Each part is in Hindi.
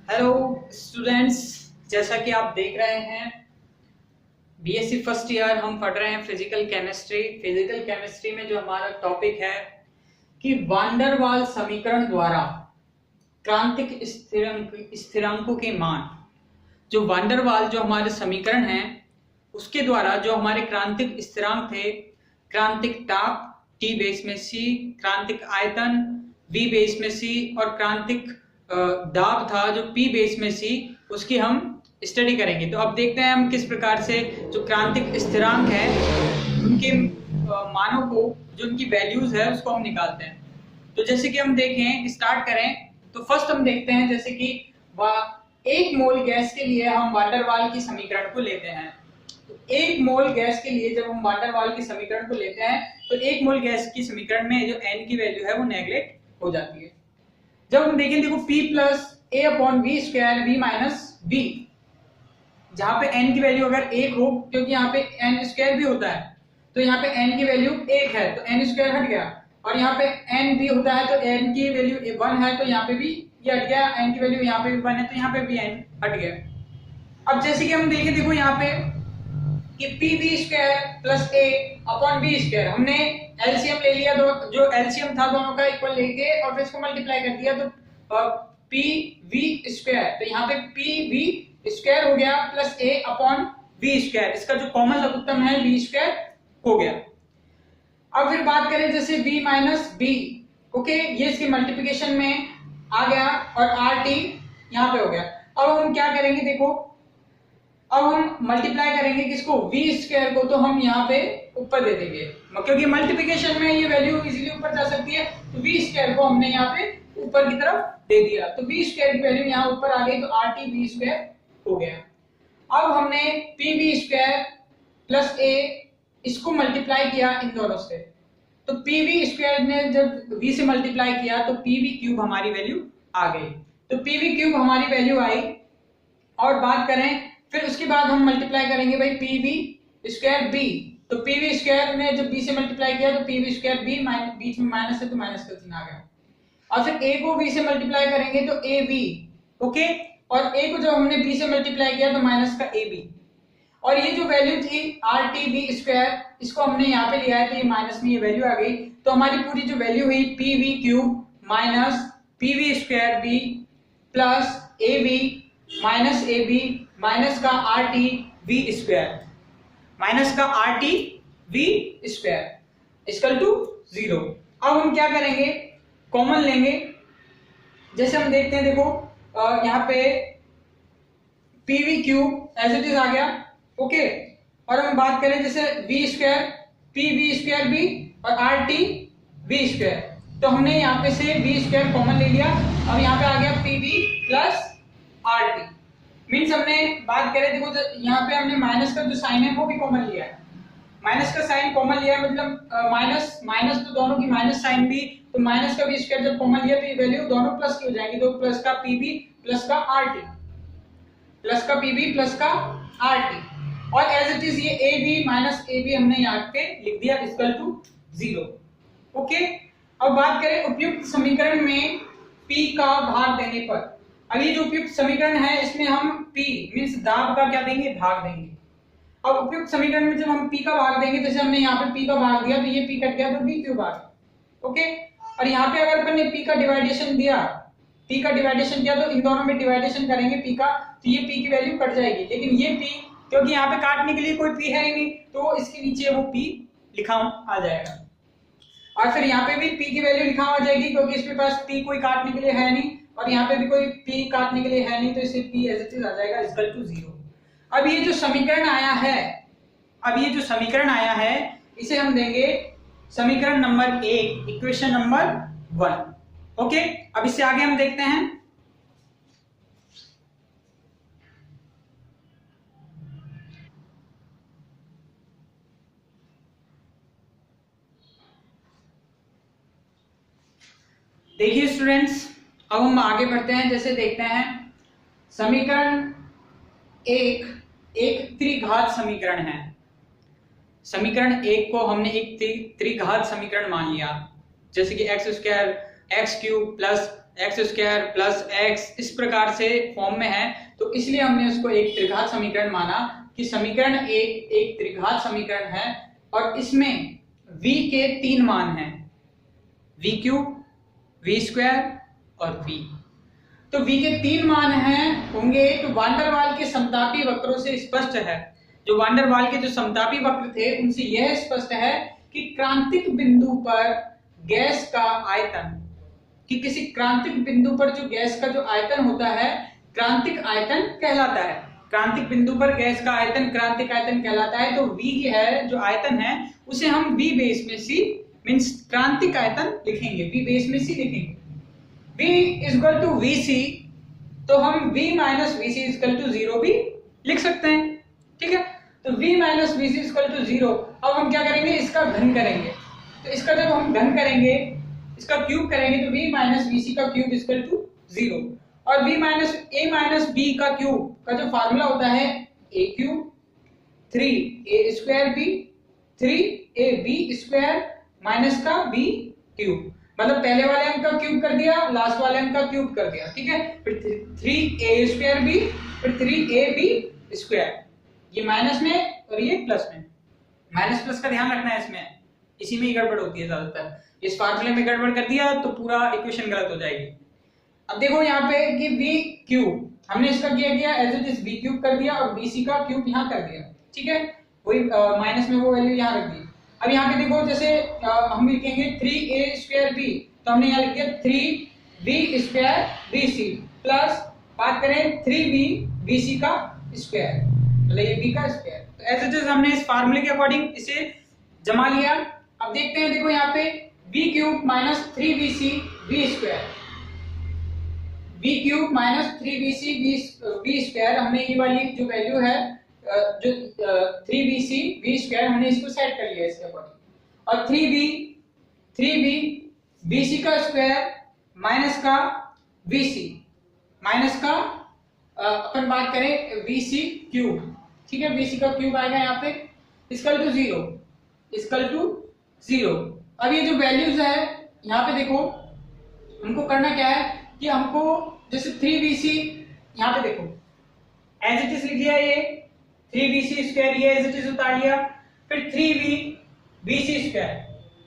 हेलो स्टूडेंट्स, जैसा कि आप देख रहे हैं बीएससी फर्स्ट ईयर हम पढ़ रहे हैं फिजिकल केमिस्ट्री में जो हमारा टॉपिक है कि वान डेर वाल समीकरण द्वारा क्रांतिक स्थिरांकों के मान। जो वान डेर वाल जो हमारे समीकरण हैं उसके द्वारा जो हमारे क्रांतिक स्थिरांक थे, क्रांतिक ताप T बेस में C, क्रांतिक आयतन V बेस में C और क्रांतिक दाब था जो P बेस में C, उसकी हम स्टडी करेंगे। तो अब देखते हैं हम किस प्रकार से जो क्रांतिक स्थिरांक है उनके मानों को, जो उनकी वैल्यूज है उसको हम निकालते हैं। तो जैसे कि हम देखें, स्टार्ट करें तो फर्स्ट हम देखते हैं जैसे कि एक मोल गैस के लिए हम वान डेर वाल की समीकरण को लेते हैं। तो एक मोल गैस के लिए जब हम वान डेर वाल की समीकरण को लेते हैं तो एक मोल गैस की समीकरण में जो n की वैल्यू है वो नेग्लेक्ट हो जाती है। जब हम देखें, देखो P plus A upon V square V minus V, जहां पे n की वैल्यू अगर 1 हो, क्योंकि यहाँ पे n स्क्वायर भी होता है तो यहाँ पे n की वैल्यू 1 है तो n स्क्वायर हट गया, और यहाँ पे n भी होता है तो n की वैल्यू 1 है तो यहाँ पे भी ये हट गया, n की वैल्यू यहाँ पे भी 1 है तो यहाँ पे भी n हट गया। अब जैसे कि हम देखें, देखो यहाँ पे कि PV square plus A upon V square, हमने एलसीएम ले लिया, जो एलसीएम था दोनों का इक्वल लेके और फिर इसको मल्टीप्लाई कर दिया तो PV स्क्वायर, तो यहाँ पे PV स्क्वायर हो गया plus A upon V square, इसका जो कॉमन लघुत्तम है V स्क्वायर हो गया। अब फिर बात करें जैसे V माइनस B, ओके, ये इसके मल्टीप्लिकेशन में आ गया और RT यहाँ पे हो गया। अब हम क्या करेंगे, देखो अब हम मल्टीप्लाई करेंगे किसको, V स्क्वायर को, तो हम यहाँ पे ऊपर दे देंगे क्योंकि मल्टीप्लिकेशन में ये वैल्यू इजीली ऊपर जा सकती है, तो V स्क्वायर को हमने यहाँ पे ऊपर की तरफ दे दिया तो V स्क्वायर की वैल्यू यहाँ ऊपर आ गई तो RT V स्क्वायर हो गया। अब हमने PV स्क्वायर प्लस A इसको मल्टीप्लाई किया इन दोनों से, तो PV स्क्वायर ने जब V से मल्टीप्लाई किया तो PV क्यूब हमारी वैल्यू आ गई, तो PV क्यूब हमारी वैल्यू आई। और बात करें फिर उसके बाद हम मल्टीप्लाई करेंगे भाई PV स्क्वायर B, तो PV स्क्वायर ने जब B से मल्टीप्लाई किया तो PV स्क्वायर B, बीच में माइनस है तो माइनस का चिन्ह आ गया। और फिर A को B से मल्टीप्लाई करेंगे तो AB, ओके, और A को जब हमने B से मल्टीप्लाई किया तो माइनस का AB, और ये जो वैल्यू थी RTV स्क्वायर, इसको हमने यहाँ पे लिया है तो ये माइनस में ये वैल्यू आ गई, तो हमारी पूरी जो वैल्यू हुई PV cube minus PV square B plus AB minus AB minus का RTV स्क्वायर, माइनस का RTV स्क्वायर इक्वल टू 0। अब हम क्या करेंगे, कॉमन लेंगे, जैसे हम देखते हैं, देखो यहाँ पे PV cube as it is आ गया, ओके, और हम बात करें जैसे V square PV square B और RTV स्क्वायर, तो हमने यहाँ पे से V स्क्वायर कॉमन ले लिया, अब यहाँ पे आ गया PV प्लस RT, मीन्स हमने बात करें, देखो यहाँ पे हमने माइनस का जो साइन है वो भी कॉमन लिया है, माइनस का साइन कॉमन लिया है, मतलब माइनस माइनस तो दोनों की माइनस साइन भी, तो माइनस का भी स्क्वायर जब कॉमन लिया तो ये वैल्यू दोनों प्लस की हो जाएगी, तो प्लस का PV प्लस का RT, प्लस का PV प्लस का RT, और एज इट इज ये AB माइनस AB हमने यहाँ पे लिख दिया इक्वल टू 0, ओके। अब बात करें उपयुक्त समीकरण में P का भाग देने पर, अब ये जो उपयुक्त समीकरण है इसमें हम P मींस दाब का क्या देंगे, भाग देंगे। अब उपयुक्त समीकरण में जब हम P का भाग देंगे, जैसे हमने यहाँ पे P का भाग दिया तो ये P कट गया तो V क्यों भाग, ओके, और यहाँ पे अगर अपन ने P का डिवाइडेशन दिया तो इन दोनों में डिवाइडेशन करेंगे P का, तो ये P की वैल्यू कट जाएगी, लेकिन ये P क्योंकि यहाँ पे काटने के लिए कोई P है ही नहीं तो इसके नीचे वो P लिखा आ जाएगा, और फिर यहाँ पे भी P की वैल्यू लिखा आ जाएगी क्योंकि इसके पास P कोई काटने के लिए है नहीं, और यहाँ पे भी कोई P काटने के लिए है नहीं, तो इसे P एज इट इज आ जाएगा इक्वल टू 0। अब ये जो समीकरण आया है, इसे हम देंगे समीकरण नंबर 1, इक्वेशन नंबर 1, ओके। अब इससे आगे हम देखते हैं, देखिए स्टूडेंट्स, अब हम आगे बढ़ते हैं, जैसे देखते हैं समीकरण एक त्रिघात समीकरण है। समीकरण 1 को हमने एक त्रिघात समीकरण मान लिया, जैसे कि x square x cube plus x square plus x इस प्रकार से फॉर्म में है, तो इसलिए हमने उसको एक त्रिघात समीकरण माना कि समीकरण एक त्रिघात समीकरण है और इसमें v के 3 मान हैं, v क्यूब, v स्क्वायर और v। तो v के 3 मान हैं होंगे तो वान डेर वाल के समतापी वक्रों से स्पष्ट है, जो वान डेर वाल के जो समतापी वक्र थे उनसे यह स्पष्ट है कि क्रांतिक बिंदु पर गैस का आयतन, कि किसी क्रांतिक बिंदु पर जो गैस का जो आयतन होता है क्रांतिक आयतन कहलाता है। क्रांतिक बिंदु पर गैस का आयतन क्रांतिक आयतन कहलाता है। तो v है जो आयतन है उसे हम v बेस में c मींस क्रांतिक आयतन लिखेंगे, v बेस में c लिखेंगे। v इक्वल टू vc, तो हम v minus vc equal to 0 भी लिख सकते हैं, ठीक है। तो v minus vc equal to 0। अब हम क्या करेंगे, इसका घन करेंगे। तो इसका जब हम घन करेंगे, इसका क्यूब करेंगे तो v माइनस vc का क्यूब इक्वल टू 0। और v minus a minus b का क्यूब का जो फार्मूला होता है a cube 3a square b 3ab square minus का b क्यूब, मतलब पहले वाले अंक का क्यूब कर दिया, लास्ट वाले अंक का क्यूब कर दिया, ठीक है। फिर 3a स्क्वायर b, फिर 3ab स्क्वायर, ये माइनस में और ये प्लस में। माइनस प्लस का ध्यान रखना है, इसमें इसी में ही गड़बड़ होती है ज्यादातर। इस फार्मूले में गड़बड़ कर दिया तो पूरा इक्वेशन गलत हो जाएगी। अब देखो यहाँ पे कि v क्यूब हमने इसका किया as it is v cube कर दिया और bc का क्यूब यहाँ कर दिया, ठीक है। वही माइनस में वो वैल्यू यहाँ रख दी। अब यहाँ पे देखो जैसे हम लिखेंगे 3a स्क्वायर b, तो हमने यहाँ लिख दिया 3b स्क्वायर bc प्लस बात करें 3b bc का स्क्वायर, मतलब ये b का स्क्वायर। तो एज इट इज हमने इस फार्मूले के अकॉर्डिंग इसे जमा लिया। अब देखते हैं, देखो यहाँ पे b cube minus 3bc b square, b cube minus 3bc b square, हमने ये वाली जो वैल्यू है जो 3bc b स्क्वायर हमने इसको सेट कर लिया इसके अकॉर्डिंग। और 3b bc का स्क्वायर माइनस का bc माइनस का अपन बात करें bc क्यूब, ठीक है। bc का क्यूब आएगा यहाँ पे इक्वल टू 0, इक्वल टू 0। अब ये जो वैल्यूज है यहाँ पे देखो, हमको करना क्या है कि हमको जैसे 3bc यहाँ पे देखो एज इट इज लिख दिया, ये 3bc स्क्वायर ये एज इट इज उतार लिया, फिर 3b bc स्क्वायर,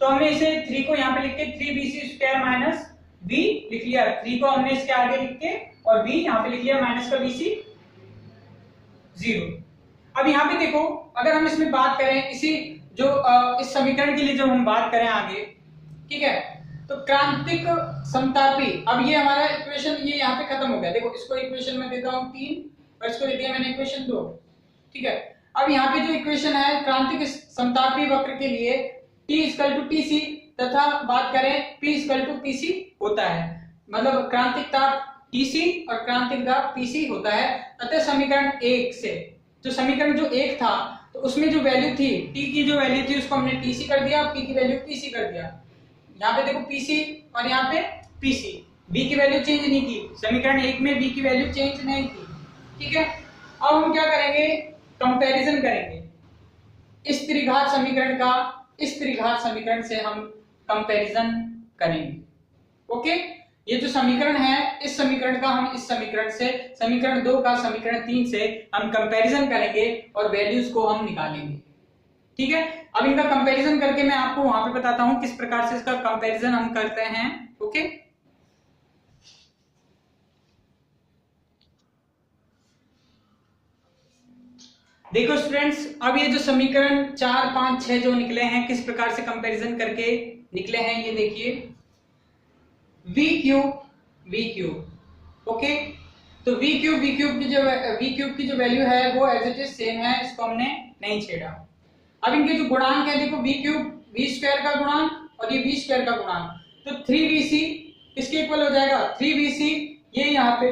तो हमने इसे 3 को यहाँ पे लिख के 3bc स्क्वायर माइनस b लिख लिया, 3 को हमने इसके आगे लिख के और b यहाँ पे लिख लिया माइनस का bc 0। अब यहाँ पे देखो अगर हम इसमें बात करें इसी जो इस समीकरण के लिए जब हम बात करें आगे, ठीक है, तो क्रांतिक समतापी, अब ये हमारा इक्वेशन ये यहाँ पे खत्म हो गया। देखो इसको इक्वेशन में देता हूँ 3 और इसको दे दिया मैंने इक्वेशन 2, ठीक है। अब यहाँ पे जो इक्वेशन है क्रांतिक समतापी वक्र के लिए t इक्वल टू tc तथा बात करें p इक्वल टू pc होता है, मतलब क्रांतिक ताप tc और क्रांतिक दाब pc होता है। अतः समीकरण 1 से जो समीकरण जो 1 था तो उसमें जो वैल्यू थी t की जो वैल्यू थी उसको हमने tc कर दिया, p की वैल्यू pc कर दिया। यहाँ पे देखो pc और यहाँ पे pc, b की वैल्यू चेंज नहीं की, समीकरण 1 में b की वैल्यू चेंज नहीं की, ठीक है। अब हम क्या करेंगे, कंपैरिजन करेंगे इस त्रिघात समीकरण का, इस त्रिघात समीकरण से हम कंपैरिजन करेंगे। ओके, ये जो समीकरण है इस समीकरण का हम इस समीकरण से, समीकरण 2 का समीकरण 3 से हम कंपैरिजन करेंगे और वैल्यूज को हम निकालेंगे, ठीक है। अब इनका कंपैरिजन करके मैं आपको वहां पे बताता हूं किस प्रकार से इसका कंपैरिजन हम करते हैं। ओके, देखो स्टूडेंट्स, अब ये जो समीकरण 4, 5, 6 जो निकले हैं किस प्रकार से कंपैरिजन करके निकले हैं, ये देखिए v क्यूब, ओके। तो v क्यूब की जो वैल्यू है वो एज इट इज सेम है, इसको हमने नहीं छेड़ा। अब इनके जो गुणांक है देखो v क्यूब v स्क्वायर का गुणांक और ये v स्क्वायर का गुणांक, तो 3bc किसके इक्वल हो जाएगा, 3bc ये यहाँ पे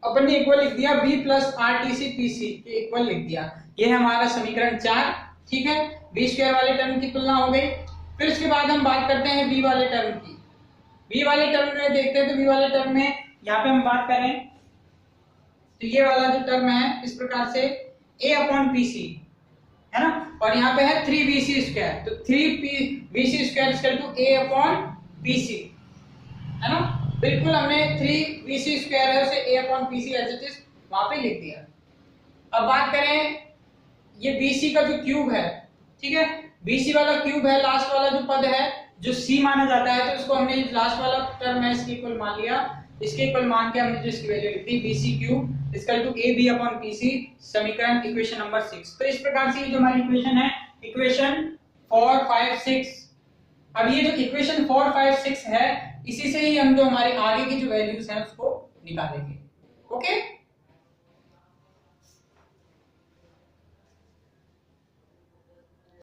अपन ने इक्वल लिख दिया b प्लस rtc pc के इक्वल लिख दिया। ये है हमारा समीकरण 4, ठीक है। v स्क्वायर वाले टर्म की तुलना हो गई। फिर इसके बाद हम बात करते हैं v वाले टर्म की। v वाले टर्म में देखते हैं, तो v वाले टर्म में यहाँ पे हम बात करें तो ये वाला जो टर्म है इस प्रकार से a अपॉन pc है ना, और यहाँ पे है 3bc स्क्वायर, तो 3bc square equal to a upon pc है ना, बिल्कुल हमने 3bc स्क्वायर है उसे a upon pc as it is वहां पे लिख दिया। अब बात करें ये bc का जो क्यूब है, ठीक है, bc वाला क्यूब है, लास्ट वाला जो पद है जो c माना जाता है, तो इसको हमने लास्ट वाला टर्म है इसके इक्वल मान लिया, इसके इक्वल मान के हमने जो इसकी वैल्यू लिख दी bc cube equal to ab upon pc, समीकरण इक्वेशन नंबर 6। तो इस प्रकार से ये जो हमारी इक्वेशन है, इक्वेशन 4 5 6, अब ये जो इक्वेशन 4 5 6 है, इसी से ही हम जो हमारे आगे की जो वैल्यूज हैं उसको निकालेंगे। ओके।